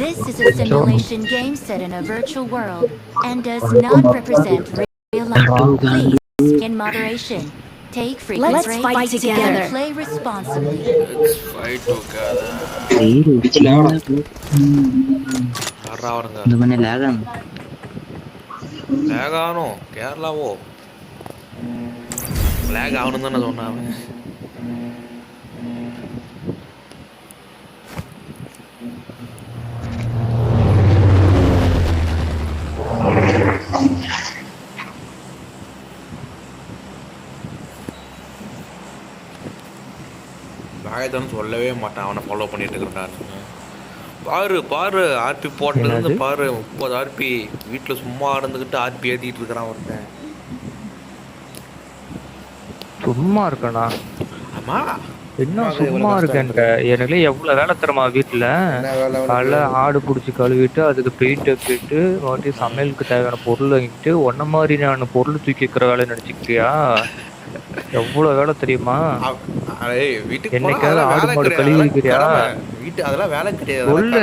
This is a simulation game set in a virtual world and does not represent real life. Please, in moderation, take frequent Let's breaks fight together. and play responsibly. Let's fight together. யாரா வருங்க இந்த பண்ணி லேகம் லேக் ஆகணும் கேரளாவோ லேக் ஆகணும் தானே சொன்னாங்க. லாயத்தானு சொல்லவே மாட்டான். அவனை ஃபாலோ பண்ணிட்டு இருக்கிறான். பாரு பாரு ஆர்பி போட்டதுலேருந்து பாரு 30 ஆர்பி வீட்டில் சும்மா இருந்துக்கிட்டு ஆர்பி ஏற்றிட்டு இருக்கிறான் ஒருத்தன். சும்மா இருக்கண்ணா? ஆமா என்ன சும்மா இருக்கேன்ட்ட? எனக்கு எவ்வளவு வேலை தரமா வீட்டுல. காலைல ஆடு பிடிச்சி கழுவிட்டு அதுக்கு பெயிண்ட் வச்சுட்டு வாட்டி சமையலுக்கு தேவையான பொருள் வாங்கிட்டு ஒன்ன மாதிரி நான் பொருள் தூக்கி வைக்கிற வேலை நினைச்சுக்கிட்டியா? எவ்வளவு வேலை தெரியுமா? என்னைக்காவது ஆடு மாடு கழுவி வைக்கிறியா? அதெல்லாம் வேலை கிடையாது. சொல்லு.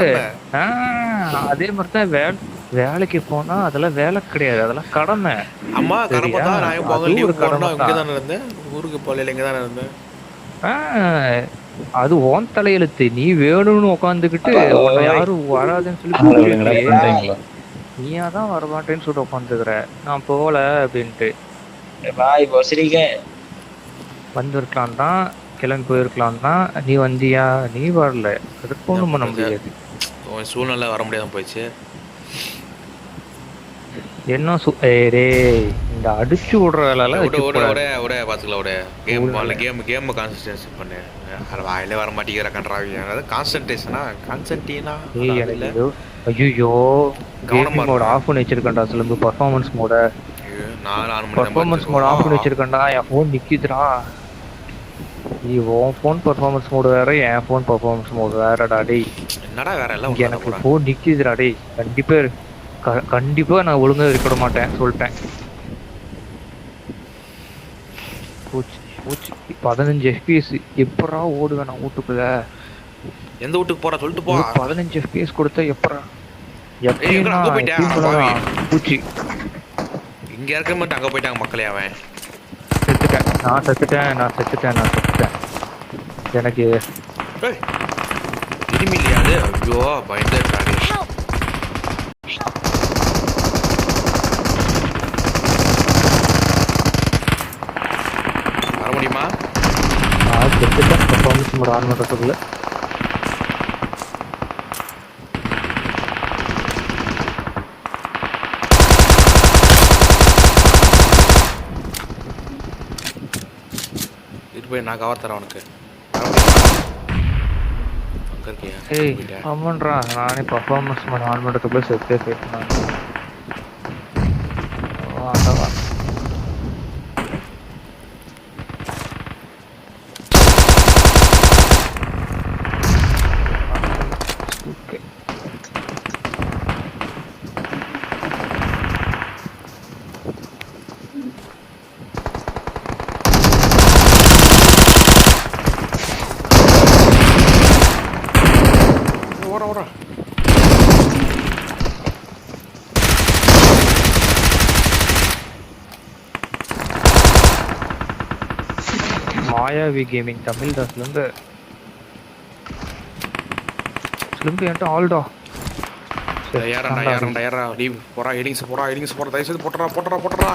அதே மாதிரிதான் வேலைக்கு போனா அதெல்லாம் வேலை கிடையாது, அதெல்லாம் கடமை. அம்மா கடமை தான். நான் ஒரு கடமை இங்கதான் இருந்தேன், ஊருக்கு போகல இங்கதான் இருந்தேன். அது ஓன் தலையெழுத்து. நீ வேணும்னு உட்காந்துக்கிட்டு யாரும் வராதுன்னு சொல்லி நீயாதான் வரமாட்டேன்னு சொல்லிட்டு உட்காந்துக்கிற. நான் போகல அப்படின்ட்டு வந்திருக்கலாம் தான், கிளம்பி போயிருக்கலாம் தான். நீ வந்தியா? நீ வரல. அதுக்கு ஒண்ணும் பண்ண முடியாது. சூழ்நிலை வர முடியாம போயிடுச்சு. என்ன இந்த அடிச்சு விடுற வேலை கேம் கான்சன்ட்ரேஷன் பண்ணு. வாயிலே வர மாட்டேங்கிற கண்ட்ராவி கான்சன்ட்ரேஷனா கான்சன்ட்ரேஷனா. ஐயோ கேமிங் மோட் ஆஃப் பண்ணி வச்சிருக்கேன்டா. சிலம்பு பர்ஃபார்மன்ஸ் மோட ஆஃப் பண்ணி வச்சிருக்கேன்டா. என் ஃபோன் நிக்குதுடா. நீ உன் ஃபோன் பர்ஃபார்மன்ஸ் மோடு வேற, என் ஃபோன் பர்ஃபார்மன்ஸ் மோடு வேறடா. டேய் என்னடா வேற எல்லாம் எனக்கு ஃபோன் நிக்குதுடா. டேய் கண்டிப்பா நான் ஒழுங்கா இருக்க மாட்டேன் சொல்லிட்டேன். 15 FPS எப்படா ஓடுவேன் நான் வீட்டுக்குள்ள? எந்த வீட்டுக்கு போற சொல்லிட்டு போ. 15 FPS கொடுத்தா எப்படா? பூச்சி இங்க இருக்க மாட்டேன், அங்க போயிட்டாங்க மக்களே. அவன் செத்துட்டேன். எனக்கு திரும்பி இல்லையா அது? ஐயோ பயந்து வர முடியுமா? செத்துட்டேன். பர்ஃபார்மன்ஸ் மோட் ஆன் பண்றதுக்குள்ள போய் நான் கவர் தரேன் உனக்கு. ஆமான்றா, நானே பர்ஃபார்மன்ஸ் மோட் ஆன் பண்றதுக்குள்ள செத்தே போயிட்டேன். மாயாவி கேமிங் தமிழ் தான். சிலம்பு என்கிட்ட ஆல்டா. யாரா லீவ் போறா. எலிங்ஸ் போறா. தயவு செய்து போட்டுறா.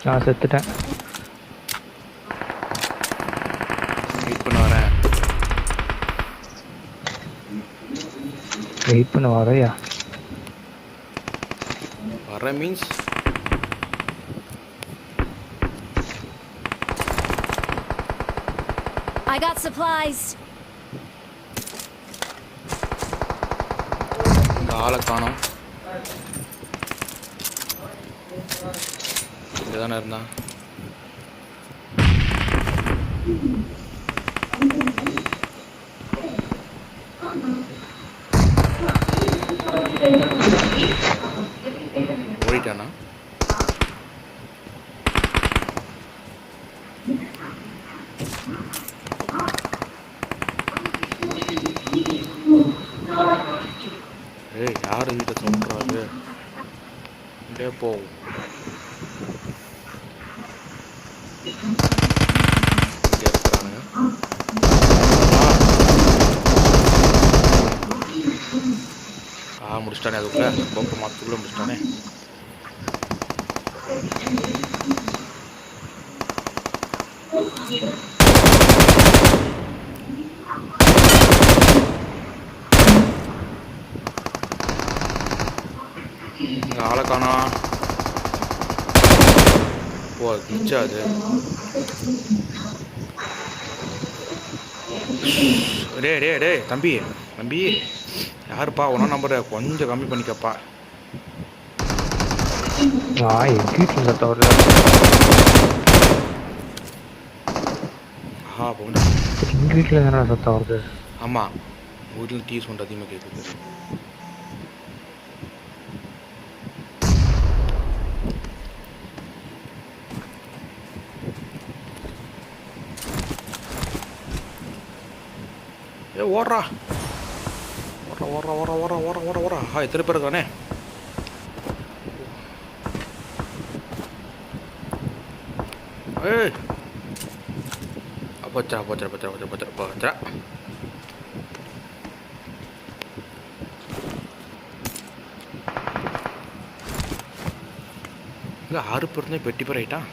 நான் செத்துட்டேன். வெயிட் பண்ண வரையா? வர மீன்ஸ் I got supplies. ஆளை காணோம். இங்கே தானே இருந்தான். ஓடிட்டானா? ஏய், யார் வீட்டை சொல்றாரு? இங்கே போ. இங்கே இருக்கிறானுங்க. முடிச்சிட்டானே, அதுக்குள்ள போக்க மாத்துக்குள்ள முடிச்சிட்டானே. ஆளை காணா. ஓ, கிச்சா அது. டே தம்பி தம்பி, யாருப்பா ஒன்றா நம்பரை கொஞ்சம் கம்மி பண்ணிக்கப்பா. போண்டா எங்கள் வீட்டில் தானே சத்தம் வருது. ஆமாம், வீட்டில் டீ சவுண்ட் அதிகமாக கேட்குது. ஓடுறா ஓடுறா ஓடுறா ஓடுறா ஓடுறா ஓடுறா ஓடுறா ஓடுறா. எத்தனை பேர் இருக்கானே. ஏய், போச்சா போச்சா போச்சா போச்சா போச்சா போச்சா. இங்கே 6 பேர் இருந்தால் பெட்டி பேர் ஆயிட்டான்.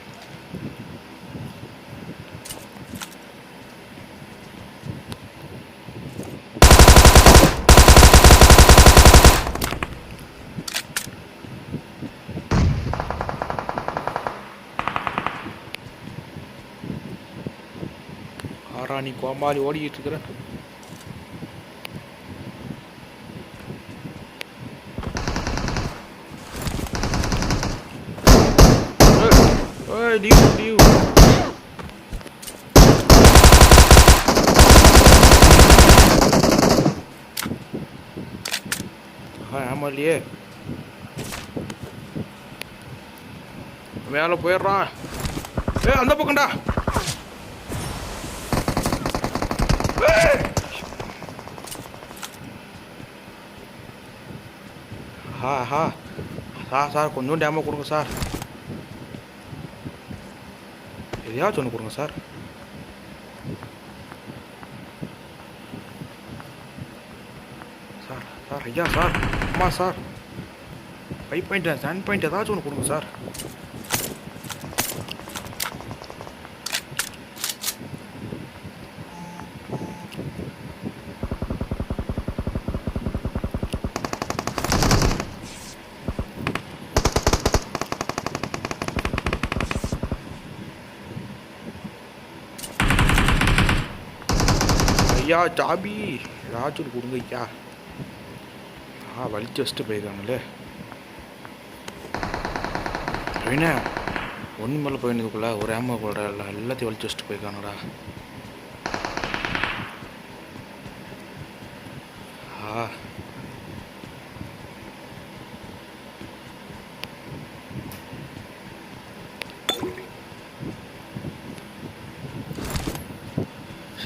நீ கோமாளி ஓடிக்கிட்டு இருக்கிற. ஆமாலியே, மேலே போயிடுறான். அந்த பக்கம்டா. சார் கொஞ்சம் டேமோ கொடுங்க சார். எதையாச்சும் ஒன்று கொடுங்க சார். சார் சார் ஐயா சார், அம்மா சார், 5 பாயிண்ட் 7 பாயிண்ட் ஏதாச்சும் ஒன்று கொடுங்க சார். ஐயா ஜாபி ஏதாச்சும் கொடுங்க ஐயா. வலிச்சு வச்சுட்டு போயிருக்காங்களே. என்ன ஒன்று மேலே போயினதுக்குள்ள ஒரு ஏமா கூட எல்லாத்தையும் வலிச்சு வச்சுட்டு போயிருக்கானடா.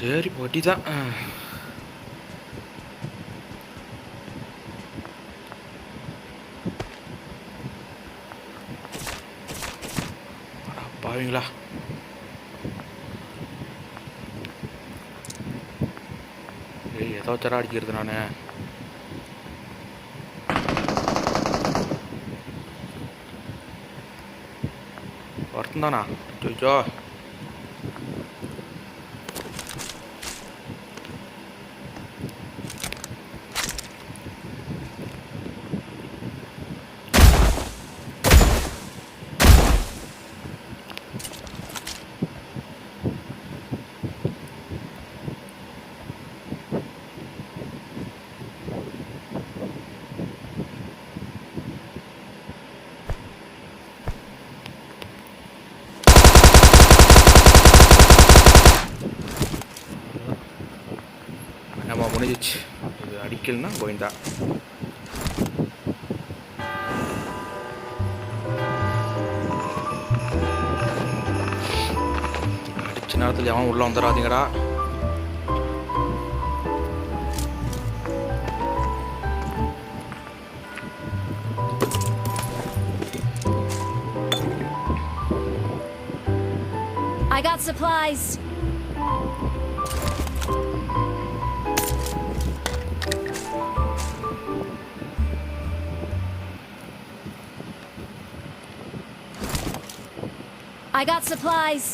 சரி பொட்டி தான். பாவீங்களா, ஏதோ தர அடிக்கிறது நான். ஒருத்தன் தானா? ஜோ நம்ம முடிஞ்சிச்சு. இது அடிக்கலன்னா கோவிந்தா. கடைசி நேரத்தில் எவன் உள்ளே வந்துடாதீங்கடா. I got supplies. I got supplies.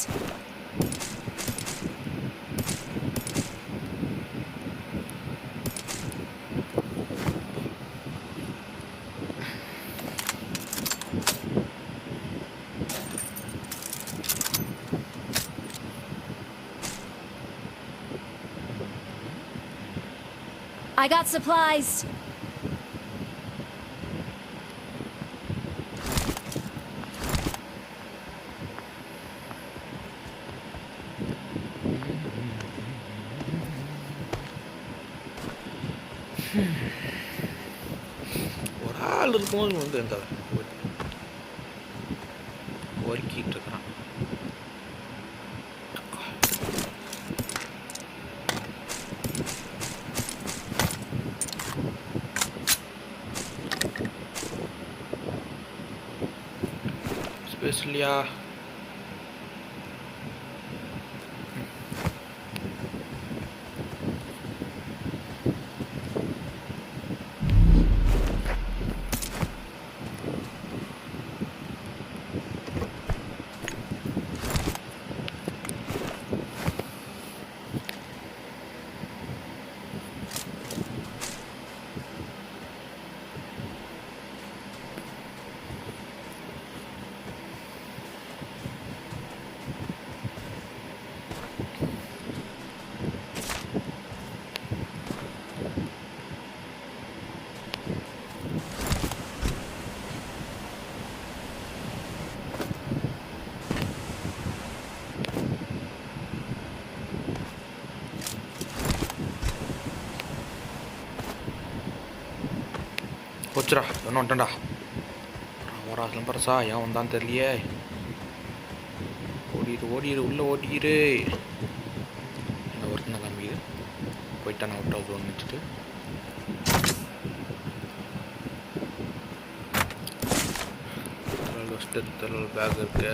I got supplies. ஒரு ஆள் இருக்கும்போது வந்து எந்த ஒர்க்கிட்டு இருக்கிறான். ஸ்பெஷலியா போச்சுடா, இன்னும் வந்துட்டேன்டா. ஓராசலம் பரசா ஏன் வந்தான்னு தெரியலையே. ஓடிடு உள்ளே ஓடிடு. என்ன ஒர்க் நான் காமிக்குது. போயிட்டா நான் அவுட் ஆஃப் ஜோன் வச்சுட்டு திரள் பேக் இருக்கு.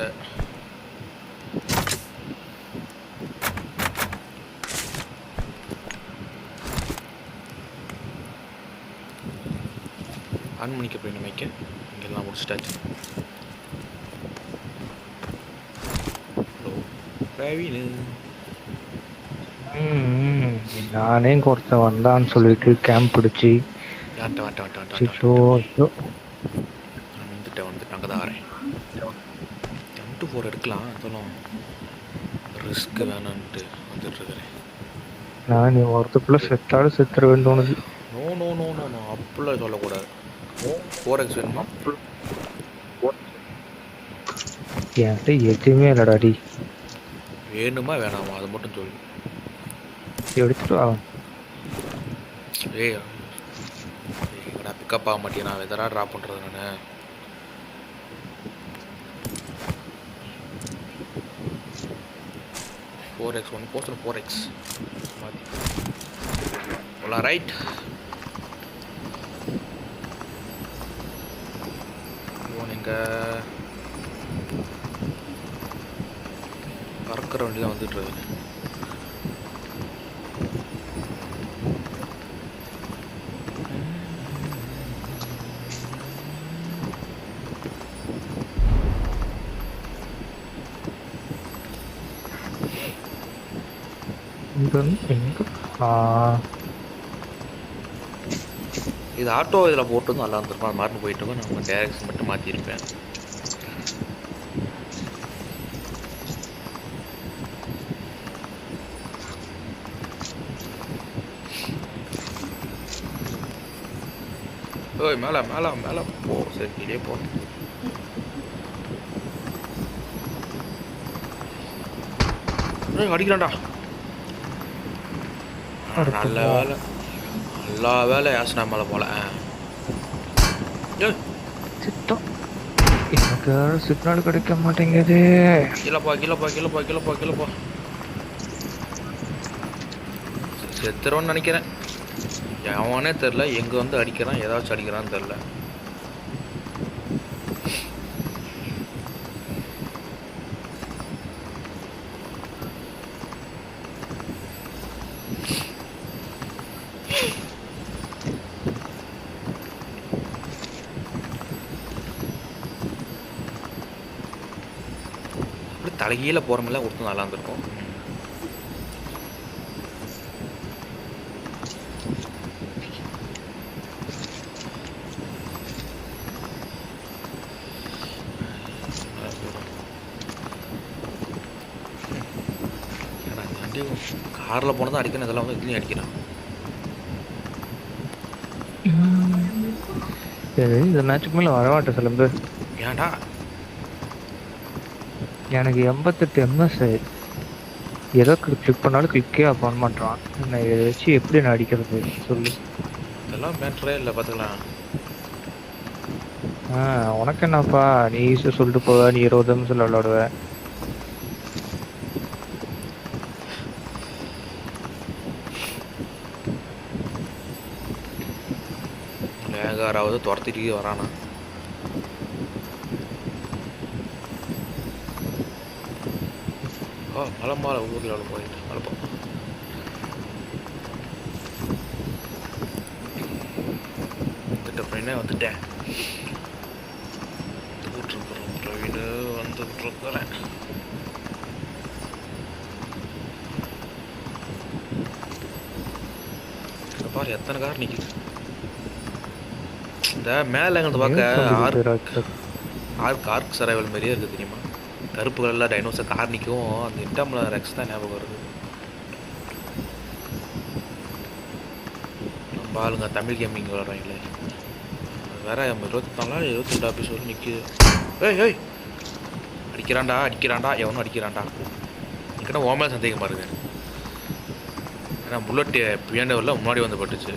ஆன்மணிக்கு போய் நமக்கு இங்கெல்லாம் முடிச்சிட்டாச்சு. ஹலோ பிரவீனு. நானே ஒருத்தன் வந்தான்னு சொல்லிட்டு கேம்ப் பிடிச்சி வந்துட்டேன் அங்கே தான் வரேன். M24 எடுக்கலாம், அதெல்லாம் ரிஸ்க் வேணான்ட்டு வந்துட்டுருக்கிறேன். நான் நீ ஒருத்தக்குள்ளே செத்தாலும் செத்துற வேண்டும்னு. No no no no no அப்படிலாம் சொல்லக்கூடாது. 4x வேணுமா? என்கிட்ட எதுவுமே இல்லடாடி. வேணுமா வேணாமா அது மட்டும் சொல்லு. எடுத்துட்டு வா. ஏய் நான் பிக்கப் ஆக மாட்டேன். நான் எதனா ட்ராப் பண்ணுறது நான். X 1 போஸ்டர் 4x மாற்றி போலாம். ரைட் நீங்கள் பறக்கிற வண்டி தான் வந்துட்டுருக்கு. இது ஆட்டோ இதில் போட்டு நல்லா இருந்திருக்கும். அது மாட்டு போயிட்டு இருக்கோம். நம்ம டேரக்ஷன் மட்டும் மாற்றிருப்பேன். ஓய் மேலே மேலே மேலே போ. சரி கீழே போ. அடிக்கலாம்டா. நல்ல வேலை எல்லா வேலை யாசனா மேலே போல. சித்தம் எனக்கு சிக்னல் கிடைக்க மாட்டேங்குது. கீழப்பா கீழப்பா கீழப்பா கீழப்பா கீழப்பா. செத்துறோன்னு நினைக்கிறேன். அவனே தெரில எங்கே வந்து அடிக்கிறான், ஏதாச்சும் அடிக்கிறான்னு தெரில. தலைகீழ போகிறமெல்லாம் கொடுத்து நல்லா இருந்திருக்கும். காரில் போனதான் அடிக்கணும், இதெல்லாம் வந்து இதுலேயும் அடிக்கிறான். இந்த மேட்சுக்கு மேலே வரமாட்டேன் சிலம்பு. ஏன்டா? எனக்கு 88 MS. ஏதோ கிளிக் பண்ணாலும் கிளிக்கே பண்ண மாட்டான். நான் இதை வச்சு எப்படி நான் அடிக்கிறது சொல்லு. இதெல்லாம் மேட்ரே இல்லை, பார்த்துக்கலாம். உனக்கு என்னப்பா, நீ ஈஸியாக சொல்லிட்டு போவ, நீ 20 நிமிஷம் விளையாடுவ. யாராவது துரத்திட்டு வரானா? மலம்பால ஊரில் அவ்வளோ போயிட்டு அனுப்போம். வந்துட்ட பையனே வந்துட்டேன். வந்துட்டுருக்குறோம் பிரவீனு, வந்துட்டுருக்குறேன். பாரு எத்தனை கார் நிற்கிது. இந்த மேலே எங்களுக்கு பார்க்க ஆர்க் சரைவல் மாதிரியே இருக்குது தெரியுமா? கருப்பு கலரில் டைனோசர் கார் நிற்கும். அந்த இன்டர்மில் ரெக்ஸ் தான் ஞாபகம் வருது. நம்ம ஆளுங்க தமிழ் கேமிங் விளாட்றாங்களே, வேற 24 22 எபிசோடு நிற்கிது. ஏய் அடிக்கிறான்டா எவனும் அடிக்கிறான்டா. எனக்குன்னா ஓ மேலே சந்தேகம் பாருங்க. ஏன்னா புல்லட் பியாண்டவரில் முன்னாடி வந்து பட்டுச்சு.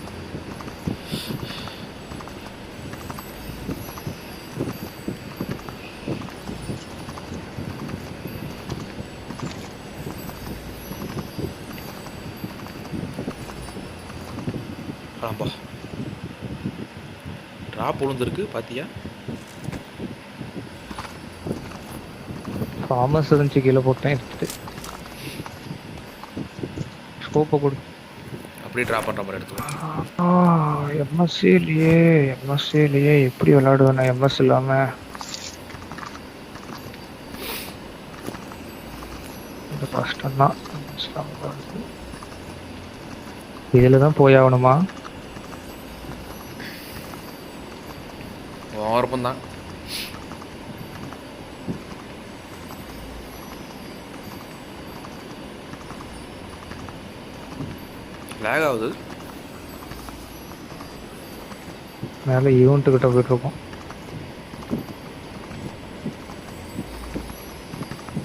ட்ராப் விழுந்துருக்கு பாத்தியா? ஃபார்மஸ் இருந்துச்சு, கீழே போட்டேன் எடுத்துட்டு. ஸ்கோப்பை கொடு. அப்படியே ட்ராப் பண்ணுற மாதிரி எடுத்துக்கோ. எம்எஸ்சிலேயே எப்படி விளையாடுவேன் நான் எம்எஸ் இல்லாமல்? இது கஷ்டம்தான். இதில் தான் போய் ஆகணுமா? விருப்பம்தான். லேக் ஆகுது. மேலே ஈவெண்ட் கிட்ட போயிட்டு இருக்கோம்.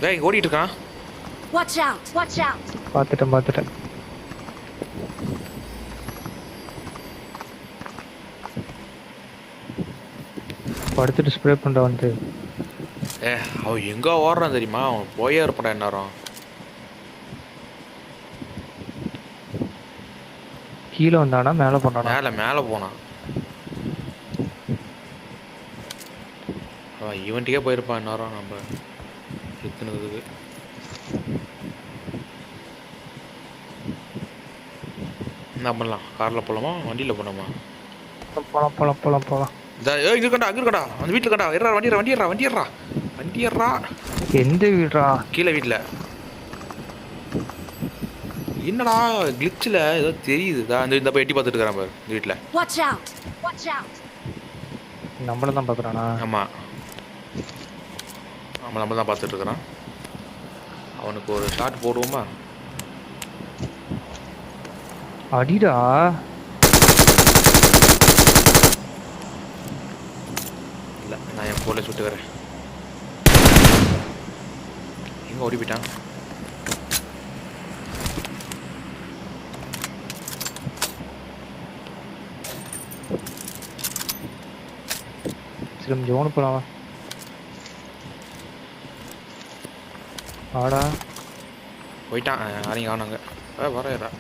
டேய் ஓடிட்டு இருக்கான். Watch out. பார்த்துட்டேன். படுத்துட்டு ஸ்ப்ரே பண்ணுற வந்து. அவன் எங்கே ஓடுறான் தெரியுமா? அவன் போயே இருப்பான். என்னாரும் கீழே வந்தானா மேலே போனானா? மேலே போனான். அவன் ஈவெண்ட்டுக்கே போயிருப்பான். என்னாரும் நம்ம எத்தனுக்கு என்ன பண்ணலாம்? காரில் போகலாமா வண்டியில் போனோமா? போகலாம். இங்க இருக்கடா அந்த வீட்டுல கடா. வண்டியறா. எந்த வீடா? கீழே வீட்டுல. என்னடா கிளிச்சில் ஏதோ தெரியுது. இந்த போய் எட்டி பார்த்துட்டு இருக்கிறான் பாரு இந்த வீட்டுல. நம்மள தான் பார்க்குறானா? ஆமா நம்ம தான் பார்த்துட்டு இருக்கிறான். அவனுக்கு ஒரு ஷாட் போடுவோமா? அடிடா. நான் என் போல சுட்டு வரேன். எங்க ஓடி போயிட்டான்? சரி ஜோனு போலாமா? ஆடா போயிட்டான். யாரையும் காணாங்க. வரேடா.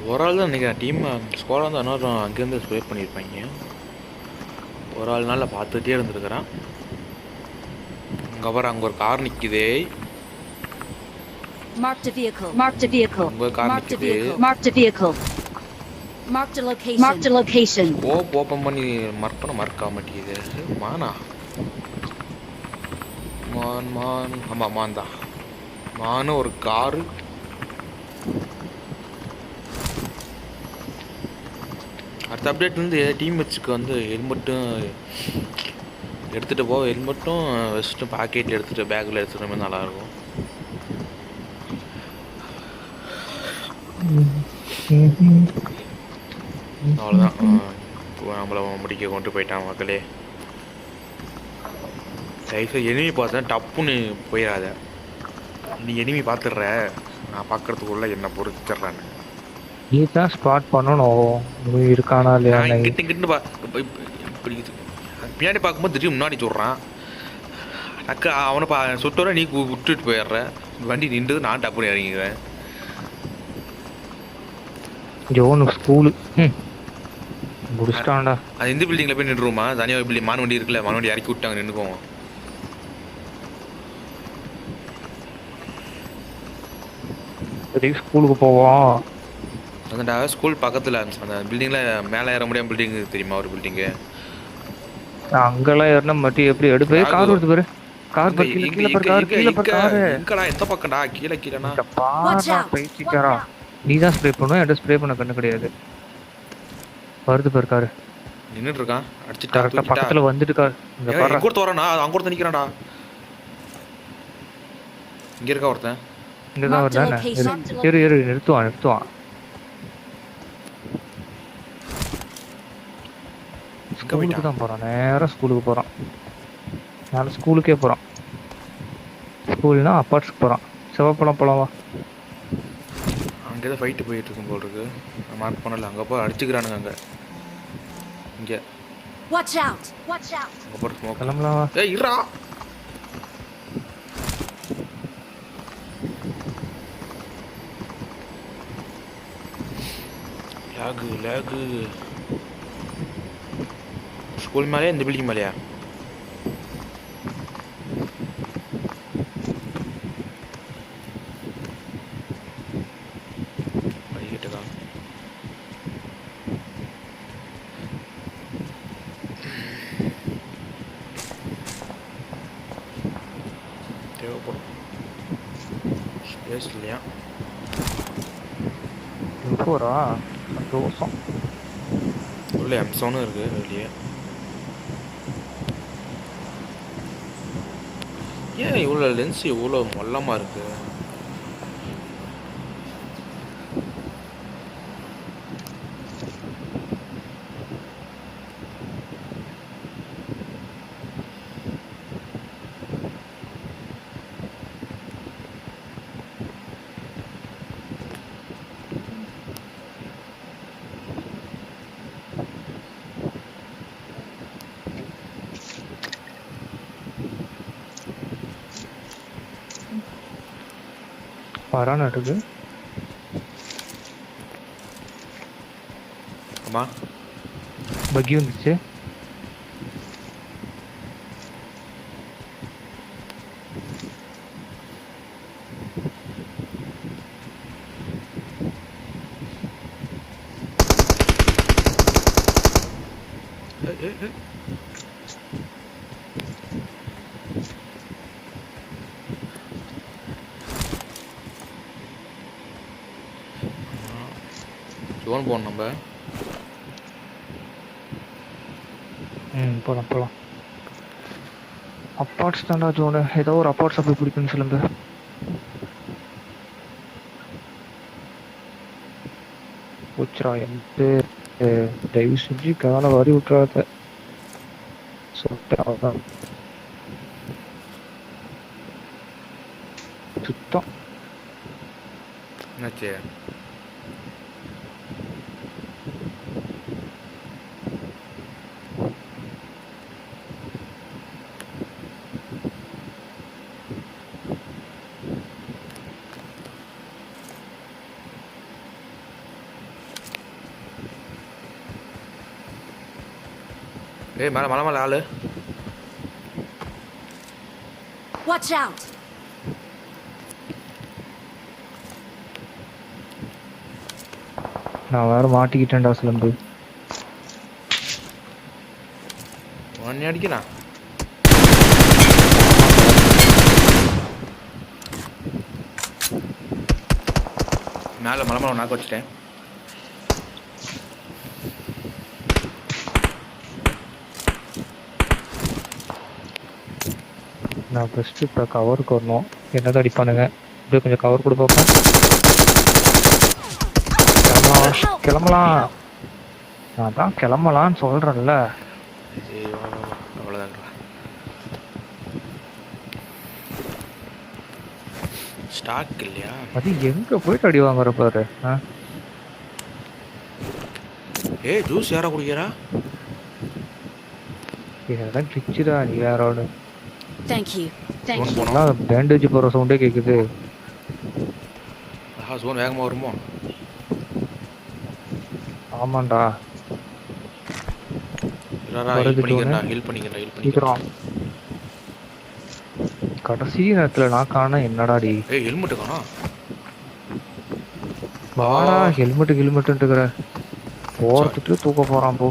ஒரு ஆள் தான் நினைக்கிறேன் டீம் ஸ்கோராக தான் இன்னொரு அங்கேருந்து ஸ்ப்ரே பண்ணியிருப்பாங்க. ஒரு ஆள்னால பார்த்துட்டே இருந்துருக்குறான். அங்கே ஒரு கார் நிற்குதே. Marked a vehicle. Marked a vehicle. அங்கே ஒரு கார் Marked a நிற்குது. vehicle. Marked a vehicle. Marked a location. Marked a location. Open பண்ணி மறக்க மாட்டேங்குது. மானா மான் ஆமாம் மான் தான். மானு ஒரு காரு. அடுத்த அப்டேட் வந்து டீம்மேட்ஸுக்கு வந்து ஹெல்மெட்டும் எடுத்துகிட்டு போக, ஹெல்மெட்டும் வெஸ்ட்டும் பாக்கெட்டில் எடுத்துகிட்டு பேக்கில் எடுத்துகிட்டு மாதிரி நல்லாயிருக்கும். அவ்வளோதான். நம்மளை முடிக்க கொண்டு போயிட்டான் மக்களே. தயவுசெய்து எனிமி பார்த்தா டப்புன்னு போயிடாத. நீ எனிமி பார்த்துடுற, நான் பார்க்கறதுக்குள்ள என்னை பொறுத்துடுறான்னு. நீ தான் ஸ்பாட் பண்ணணும் இருக்கானா இல்லையா. கிட்ட இப்படி பின்னாடி பார்க்கும்போது திடீர்னு முன்னாடி சொல்கிறான். அக்கா அவனை சுட்டோட நீ விட்டுட்டு போயிடுற. வண்டி நின்று நான் டப்புன்னு இறங்கிக்கிறேன். Zone school முடிச்சிட்டான்டா. அது எந்த பில்டிங்கில் போய் நின்றுருமா? தனியாக பில்டிங் மான் வண்டி இருக்குல்ல, மான் வண்டி இறக்கி விட்டாங்க நின்றுக்குவோம். ஸ்கூலுக்கு போவோம். அதான்டா ஸ்கூல் பக்கத்தில் அந்த பில்டிங்கில் மேலே ஏற முடியாமல் பில்டிங் தெரியுமா? ஒரு பில்டிங்கு அங்கெல்லாம் ஏறினா மட்டும் எப்படி எடுப்பு கார் வருது பாரு. கார் எங்கடா எந்த பக்கம்டா? கீழேனா பைத்தியக்காரா. நீ தான் ஸ்ப்ரே பண்ணும், என்கிட்ட ஸ்ப்ரே பண்ண கண்ணு கிடையாது. வருது பாரு காரு நின்றுட்டு இருக்கான். அடிச்சுட்டா பக்கத்தில் வந்துட்டு கார் இங்கே ஒருத்த வரானா? அங்கே ஒருத்தன் நிற்கிறான்டா. இங்கே இருக்கா ஒருத்தன். இங்கே தான் வருதானே. நிறுத்துவான். ஸ்கூலுக்கு தான் போகிறான். நேராக ஸ்கூலுக்கு போகிறான். நான் ஸ்கூலுக்கே போகிறான். ஸ்கூல்னா அப்பார்ட்ஸ்க்கு போகிறான். செவப்பழம் போகலாமா? அங்கே தான் ஃபைட்டு போயிட்டு இருக்கும் போல் இருக்கு. மார்க் பண்ணல. அங்கே போய் அடிச்சுக்கிறானுங்க. அங்கே இங்கே கிளம்பலாம். ஏய் இருடா. லேகு ஸ்கூல் மேலேயா இந்த பில்டிங் மேலேயா? படிக்கட்டுக்கா. தேவைப்படும் ஸ்பேஸ் இல்லையா? போகிறா சந்தோஷம். உள்ள எம்சோனும் இருக்கு வெளியே. ஏன் இவ்வளோ லென்ஸ் இவ்வளோ மொல்லமாக இருக்கு? வரான்னு இருக்கு. ஆமா பக்கி வந்துச்சு. ஜோன் போகணும் நம்ம. போகலாம். அப்பார்ட்ஸ் தான்டா ஜோனு. ஏதோ ஒரு அப்பார்ட்ஸ் அப்படி பிடிக்குன்னு சொல்லுங்க. போச்சுரா என்ட்டு. தயவு செஞ்சு காலை வாரி விட்டுறாத சொல்லிட்டு அவ்வளோதான். சுத்தம் என்னாச்சு? ஏய் மேலே மலை மேலே ஆளு. Watch out! நான் வேற மாட்டிக்கிட்டேன்டா சிலம்பு. உன்னை அடிக்கிறான். மேலே மலை மேலே நாக்க வச்சுட்டேன். நான் ஃபஸ்ட்டு இப்போ கவருக்கு வரணும். என்னதான் அடிப்பானுங்க. அப்படியே கொஞ்சம் கவர் கூட பார்ப்போம். கிளம்பலாம். நான் தான் கிளம்பலான்னு சொல்கிறேன்ல. அவ்வளோதாங்க. ஸ்டாக் இல்லையா? அது எங்கே போயிட்டு அடி வாங்குற பாரு. ஏய் ஜூஸ் யாரா குடிக்கிறா? இதெல்லாம் கிச்சிடா நீ யாரோட. Thank you. Thank you. போனால் பேண்டேஜ் போகிற சவுண்டே கேட்குது. ஜோன் வேகமாக வருமோ? ஆமாண்டா. ஹெல்ப் பண்ணிக்கிறேன். கடைசி நேரத்தில் நான் காண என்னடாடி. ஏய் ஹெல்மெட்டு காணோம். வாடா ஹெல்மெட்டுன்ட்டுக்கிற போகிறதுக்கு தூக்க போகிறான் போ.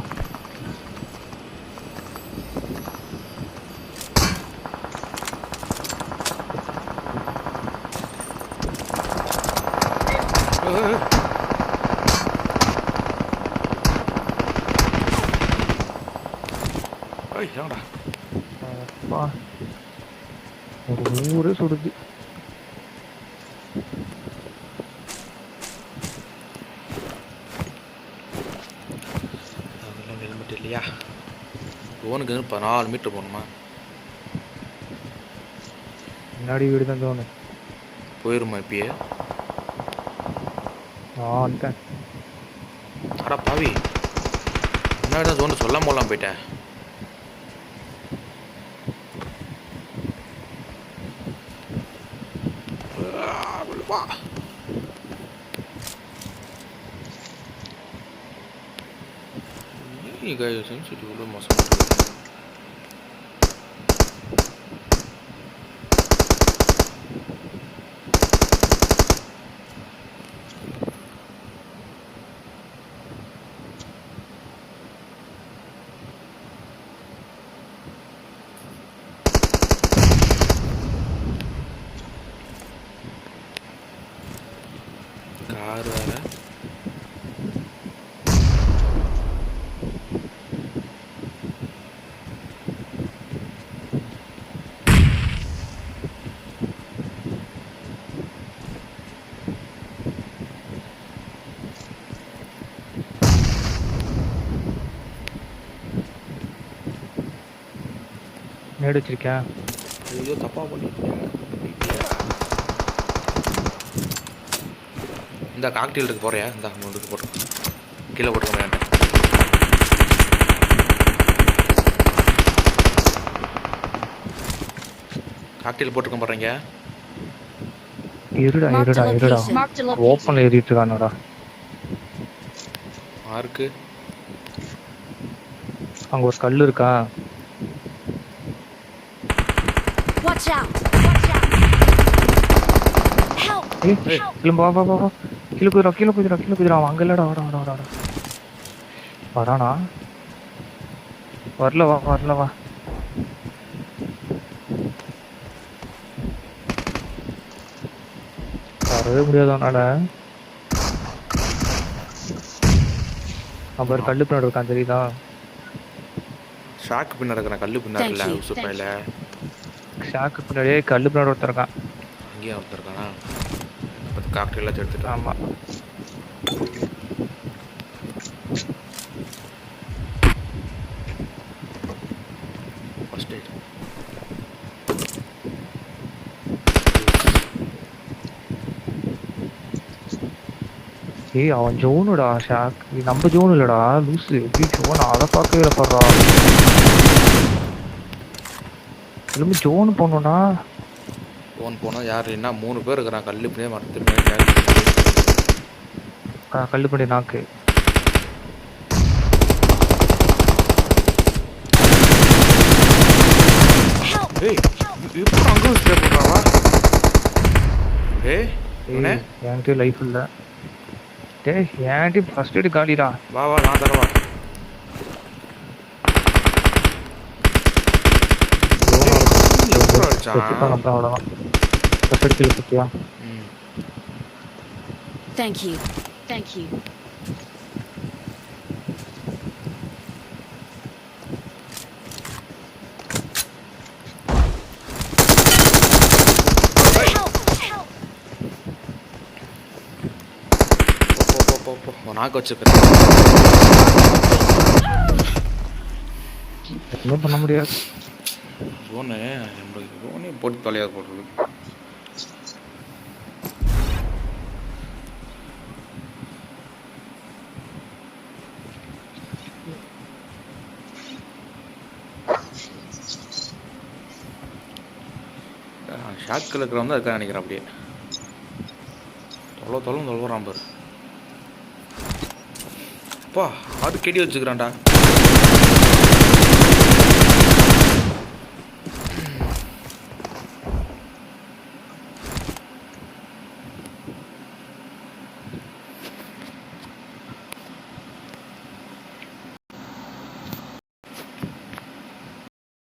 ஒரு ஊரே சுடுது. அதெல்லாம் ஹெல்மெட் இல்லையா? ஜோனுக்கு 14 மீட்டர் போகணுமா? முன்னாடி வீடு தான் ஜோனு. போயிருமா இப்பயே? வந்துட்டேன். அடா பாவி, முன்னாடி தான் ஜோனு சொல்லாம போகலாம் போயிட்டேன். சென்சிட்டிவ் மோசம். கார் வேற. நேடு வச்சிருக்கேன். ஐயோ தப்பா பண்ணிட்டேன். இந்த காக்டெயில் இருக்கு போறியா? இந்த முண்டுக்கு போட்டு கீழே போட்டுக்க வேண்டாம். காக்டெயில் போட்டுக்க போறீங்க. இருடா ஓப்பன்ல ஏறிட்டு இருக்கானடா. மார்க்கு அங்க ஒரு கல் இருக்கா? Watch out! Help! வா கீழே குதிரா அங்க இல்லடா. வரானா? வரல வா. வரவே முடியாதானால அவர் கல்லு பின்னாடி இருக்கான் தெரியுதா? ஷாக்கு பின்னாடி இருக்கிற கல்லு பின்னாடி இல்லை உசுப்பையில். ஷாக்கு பின்னாடியே கல்லு பின்னாடி ஒருத்தர் இருக்கான். அங்கேயும் ஒருத்தர் இருக்கானா? காக்டெயில் எல்லாம் எடுத்துட்டு. ஆமா ஃபர்ஸ்ட் எய்ட். ஏய் அவன் ஜோனுடா ஷாக். நம்ம ஜோன் இல்லடா லூசு. எப்படி ஜோன் அதை பார்க்கவே படுறா. திரும்ப ஜோன் போனோம்னா போனால் யார் என்ன 3 பேர் இருக்கிறான். கல்லு பின்னே மரத்து கல்லு பண்ணி நாக்கு. ஏய் இப்போ அங்கே ஸ்ப்ரே பண்ணுறாவா? ஏய் இவனே என்கிட்ட லைஃப் இல்லை. டேய் என்கிட்ட ஃபர்ஸ்ட் எய்டு காலிடா. வா வா நான் தரவா. எப்போ அடிச்சான்? அவ்வளோதான் ஃபர்ஸ்ட் எய்டு கீழே குத்தியா? Thank you. Thank you. நாக்கு வச்சுக்கிறேன். எதுவும் பண்ண முடியாது. ஜோனு நம்மளுக்கு ஜோனே போட்டு தொலையாது போடுறது. ஷாக்கில் இருக்கிறவங்க தான் இருக்கா நினைக்கிறேன். அப்படியே தொலைவரான் பாரு. அப்பா அது கெடி வச்சுக்கிறான்டா.